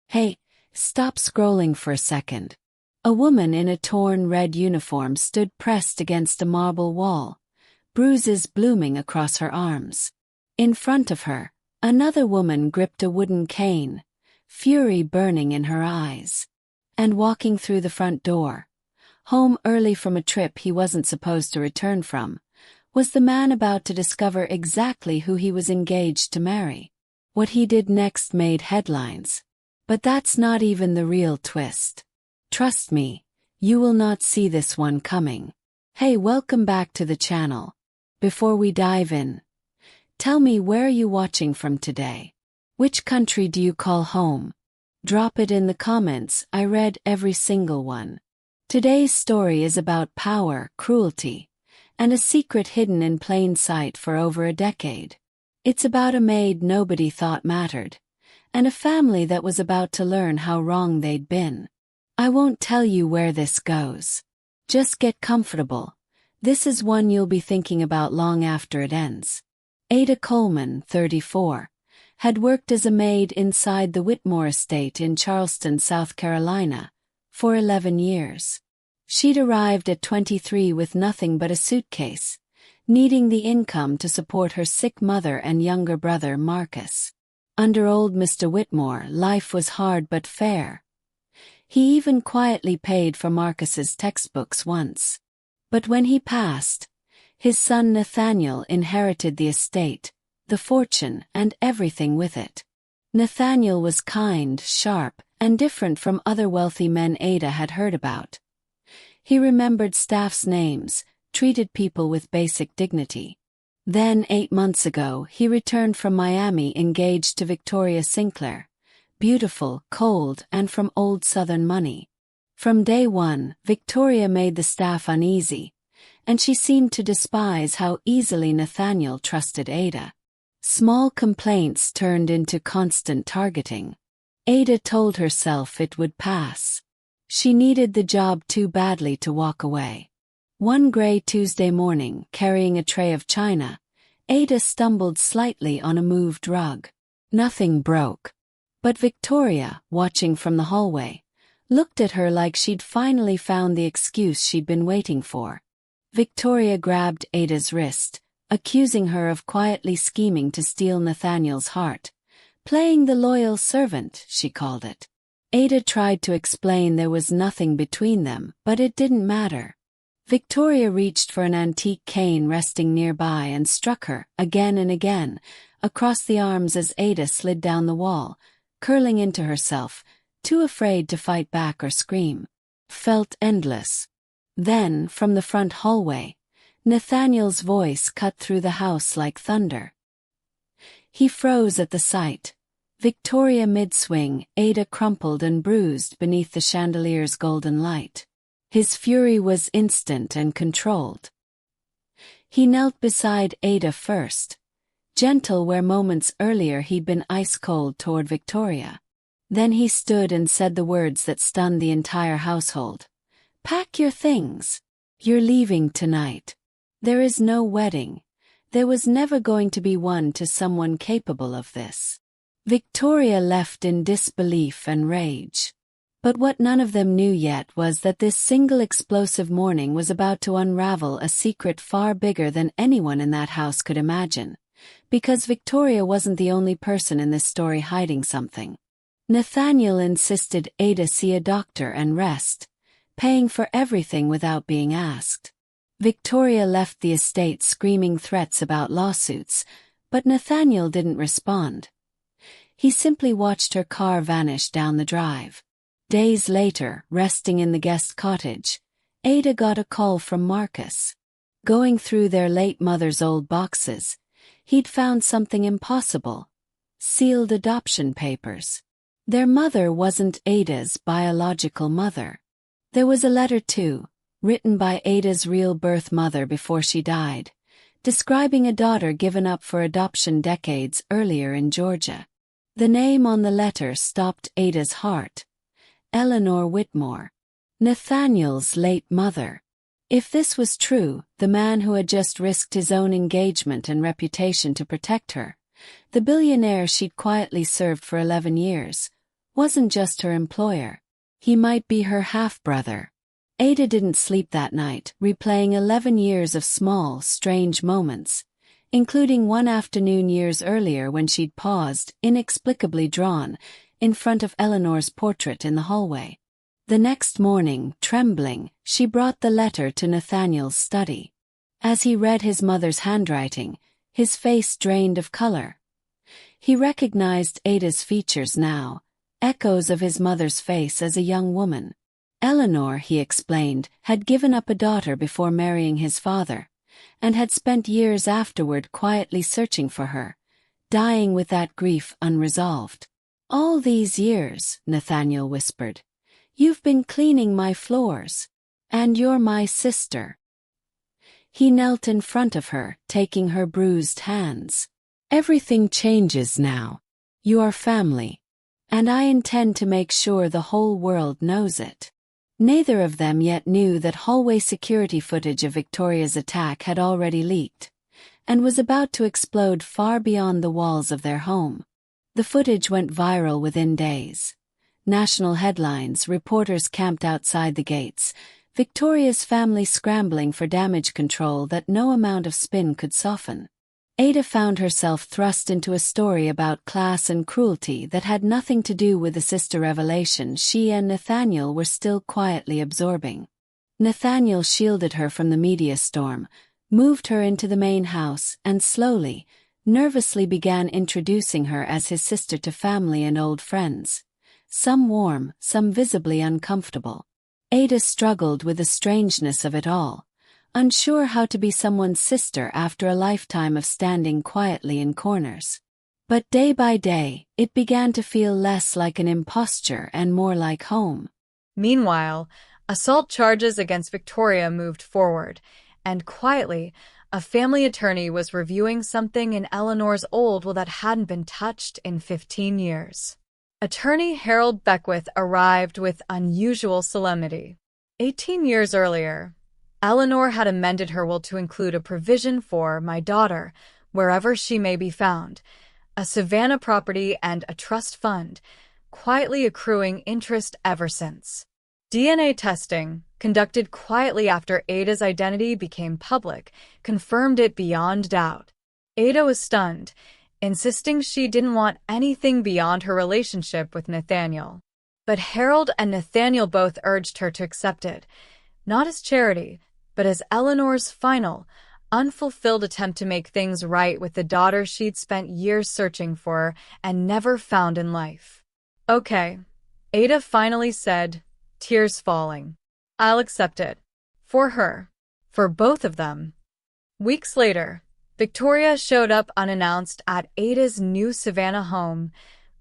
Hey, stop scrolling for a second. A woman in a torn red uniform stood pressed against a marble wall, bruises blooming across her arms. In front of her, another woman gripped a wooden cane, fury burning in her eyes. And walking through the front door, home early from a trip he wasn't supposed to return from, was the man about to discover exactly who he was engaged to marry. What he did next made headlines. But that's not even the real twist. Trust me, you will not see this one coming. Hey, welcome back to the channel. Before we dive in, tell me, where are you watching from today? Which country do you call home? Drop it in the comments. I read every single one. Today's story is about power, cruelty, and a secret hidden in plain sight for over a decade. It's about a maid nobody thought mattered, and a family that was about to learn how wrong they'd been. I won't tell you where this goes. Just get comfortable. This is one you'll be thinking about long after it ends. Ada Coleman, 34, had worked as a maid inside the Whitmore estate in Charleston, South Carolina, for 11 years. She'd arrived at 23 with nothing but a suitcase, needing the income to support her sick mother and younger brother Marcus. Under old Mr. Whitmore, life was hard but fair. He even quietly paid for Marcus's textbooks once. But when he passed, his son Nathaniel inherited the estate, the fortune, and everything with it. Nathaniel was kind, sharp, and different from other wealthy men Ada had heard about. He remembered staff's names, treated people with basic dignity. Then, 8 months ago, he returned from Miami engaged to Victoria Sinclair, beautiful, cold, and from old Southern money. From day one, Victoria made the staff uneasy, and she seemed to despise how easily Nathaniel trusted Ada. Small complaints turned into constant targeting. Ada told herself it would pass. She needed the job too badly to walk away. One gray Tuesday morning, carrying a tray of china, Ada stumbled slightly on a moved rug. Nothing broke. But Victoria, watching from the hallway, looked at her like she'd finally found the excuse she'd been waiting for. Victoria grabbed Ada's wrist, accusing her of quietly scheming to steal Nathaniel's heart. Playing the loyal servant, she called it. Ada tried to explain there was nothing between them, but it didn't matter. Victoria reached for an antique cane resting nearby and struck her, again and again, across the arms as Ada slid down the wall, curling into herself, too afraid to fight back or scream. Felt endless. Then, from the front hallway, Nathaniel's voice cut through the house like thunder. He froze at the sight. Victoria mid-swing, Ada crumpled and bruised beneath the chandelier's golden light. His fury was instant and controlled. He knelt beside Ada first, gentle where moments earlier he'd been ice-cold toward Victoria. Then he stood and said the words that stunned the entire household. "Pack your things. You're leaving tonight. There is no wedding. There was never going to be one to someone capable of this." Victoria left in disbelief and rage. But what none of them knew yet was that this single explosive morning was about to unravel a secret far bigger than anyone in that house could imagine. Because Victoria wasn't the only person in this story hiding something. Nathaniel insisted Ada see a doctor and rest, paying for everything without being asked. Victoria left the estate screaming threats about lawsuits, but Nathaniel didn't respond. He simply watched her car vanish down the drive. Days later, resting in the guest cottage, Ada got a call from Marcus. Going through their late mother's old boxes, he'd found something impossible: sealed adoption papers. Their mother wasn't Ada's biological mother. There was a letter too, written by Ada's real birth mother before she died, describing a daughter given up for adoption decades earlier in Georgia. The name on the letter stopped Ada's heart: Eleanor Whitmore, Nathaniel's late mother. If this was true, the man who had just risked his own engagement and reputation to protect her, the billionaire she'd quietly served for 11 years, wasn't just her employer. He might be her half-brother. Ada didn't sleep that night, replaying 11 years of small, strange moments, including one afternoon years earlier when she'd paused, inexplicably drawn, in front of Eleanor's portrait in the hallway. The next morning, trembling, she brought the letter to Nathaniel's study. As he read his mother's handwriting, his face drained of color. He recognized Ada's features now, echoes of his mother's face as a young woman. Eleanor, he explained, had given up a daughter before marrying his father, and had spent years afterward quietly searching for her, dying with that grief unresolved. "All these years," Nathaniel whispered, "you've been cleaning my floors. And you're my sister." He knelt in front of her, taking her bruised hands. "Everything changes now. You are family. And I intend to make sure the whole world knows it." Neither of them yet knew that hallway security footage of Victoria's attack had already leaked, and was about to explode far beyond the walls of their home. The footage went viral within days. National headlines, reporters camped outside the gates, Victoria's family scrambling for damage control that no amount of spin could soften. Ada found herself thrust into a story about class and cruelty that had nothing to do with the sister revelation she and Nathaniel were still quietly absorbing. Nathaniel shielded her from the media storm, moved her into the main house, and slowly, nervously began introducing her as his sister to family and old friends. Some warm, some visibly uncomfortable. Ada struggled with the strangeness of it all, unsure how to be someone's sister after a lifetime of standing quietly in corners. But day by day, it began to feel less like an imposture and more like home. Meanwhile, assault charges against Victoria moved forward, and quietly, a family attorney was reviewing something in Eleanor's old will that hadn't been touched in 15 years. Attorney Harold Beckwith arrived with unusual solemnity. 18 years earlier, Eleanor had amended her will to include a provision for my daughter, wherever she may be found, a Savannah property and a trust fund, quietly accruing interest ever since. DNA testing, conducted quietly after Ada's identity became public, confirmed it beyond doubt. Ada was stunned, insisting she didn't want anything beyond her relationship with Nathaniel. But Harold and Nathaniel both urged her to accept it, not as charity, but as Eleanor's final, unfulfilled attempt to make things right with the daughter she'd spent years searching for and never found in life. "Okay," Ada finally said, tears falling. "I'll accept it. For her. For both of them." Weeks later, Victoria showed up unannounced at Ada's new Savannah home,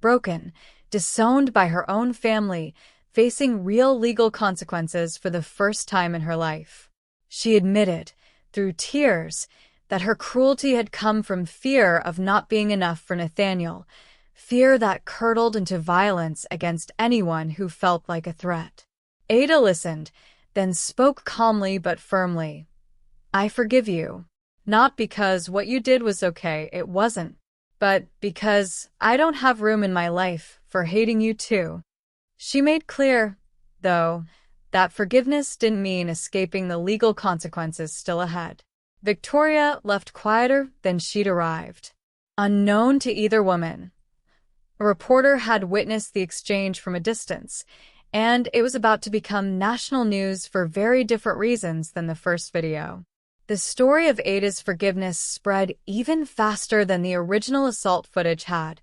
broken, disowned by her own family, facing real legal consequences for the first time in her life. She admitted, through tears, that her cruelty had come from fear of not being enough for Nathaniel, fear that curdled into violence against anyone who felt like a threat. Ada listened, then spoke calmly but firmly. "I forgive you. Not because what you did was okay, it wasn't, but because I don't have room in my life for hating you too." She made clear, though, that forgiveness didn't mean escaping the legal consequences still ahead. Victoria left quieter than she'd arrived. Unknown to either woman, a reporter had witnessed the exchange from a distance, and it was about to become national news for very different reasons than the first video. The story of Ada's forgiveness spread even faster than the original assault footage had,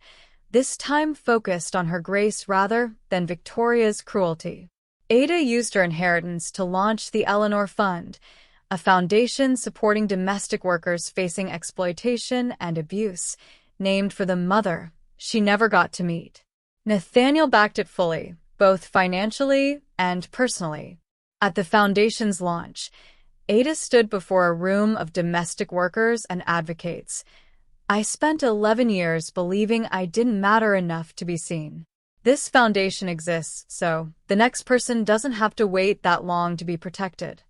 this time focused on her grace rather than Victoria's cruelty. Ada used her inheritance to launch the Eleanor Fund, a foundation supporting domestic workers facing exploitation and abuse, named for the mother she never got to meet. Nathaniel backed it fully, both financially and personally. At the foundation's launch, Ada stood before a room of domestic workers and advocates. "I spent 11 years believing I didn't matter enough to be seen. This foundation exists so the next person doesn't have to wait that long to be protected."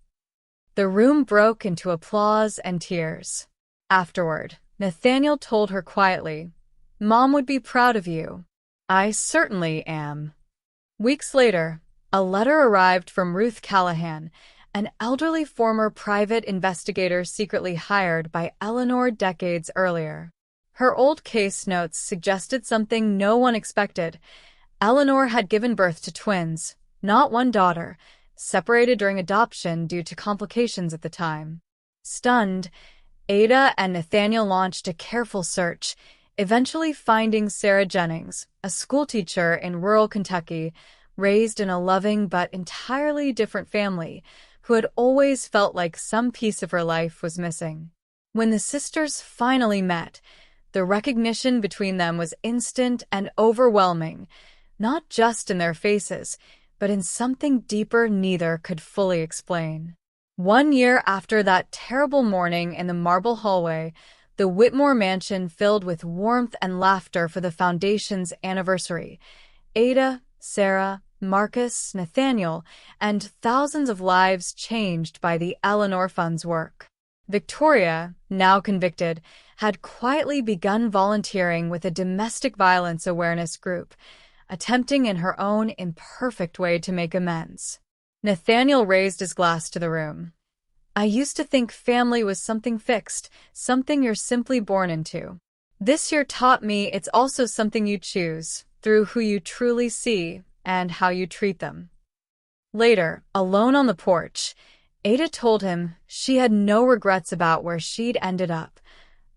The room broke into applause and tears. Afterward, Nathaniel told her quietly, "Mom would be proud of you." I certainly am. Weeks later, a letter arrived from Ruth Callahan, an elderly former private investigator secretly hired by Eleanor decades earlier. Her old case notes suggested something no one expected. Eleanor had given birth to twins, not one daughter, separated during adoption due to complications at the time. Stunned, Ada and Nathaniel launched a careful search, eventually finding Sarah Jennings, a schoolteacher in rural Kentucky, raised in a loving but entirely different family, who had always felt like some piece of her life was missing. When the sisters finally met, the recognition between them was instant and overwhelming, not just in their faces, but in something deeper neither could fully explain. 1 year after that terrible morning in the marble hallway, the Whitmore mansion filled with warmth and laughter for the foundation's anniversary. Ada, Sarah, Marcus, Nathaniel, and thousands of lives changed by the Eleanor Fund's work. Victoria, now convicted, had quietly begun volunteering with a domestic violence awareness group, attempting in her own imperfect way to make amends. Nathaniel raised his glass to the room. I used to think family was something fixed, something you're simply born into. This year taught me it's also something you choose, through who you truly see and how you treat them. Later, alone on the porch, Ada told him she had no regrets about where she'd ended up,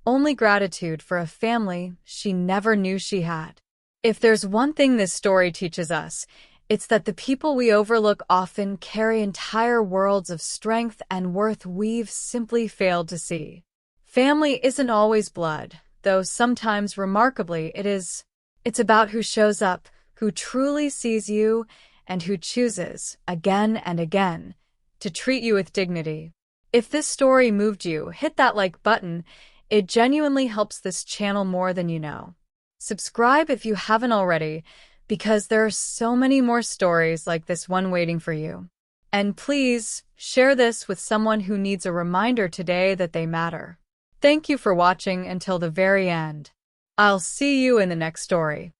only gratitude for a family she never knew she had. If there's one thing this story teaches us, it's that the people we overlook often carry entire worlds of strength and worth we've simply failed to see. Family isn't always blood, though sometimes remarkably it is. It's about who shows up, who truly sees you, and who chooses, again and again, to treat you with dignity. If this story moved you, hit that like button. It genuinely helps this channel more than you know. Subscribe if you haven't already, because there are so many more stories like this one waiting for you. And please, share this with someone who needs a reminder today that they matter. Thank you for watching until the very end. I'll see you in the next story.